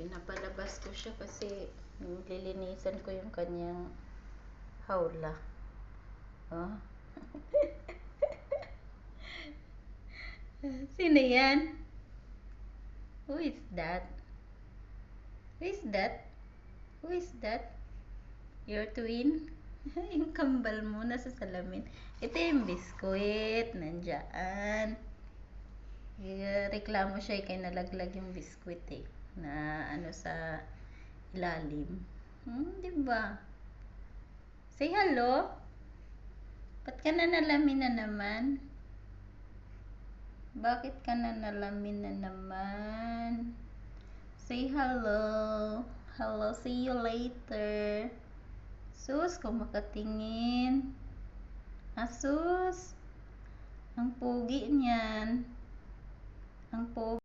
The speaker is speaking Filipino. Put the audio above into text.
Pinapalabas ko siya kasi lilinisan ko yung kanyang hawla. Oh. Sino yan? Who is that? Who is that? Who is that? Your twin? Yung kambal mo nasa salamin. Ito yung biskuit. Nandyan. Reklamo siya kay nalaglag yung biskuit na ano sa ilalim. Diba? Say hello. Ba't ka na nalamin na naman? Bakit ka na nalamin na naman? Say hello. Hello, see you later. Sus, kung makatingin. Asus. Ang pogi niyan. Ang pogi.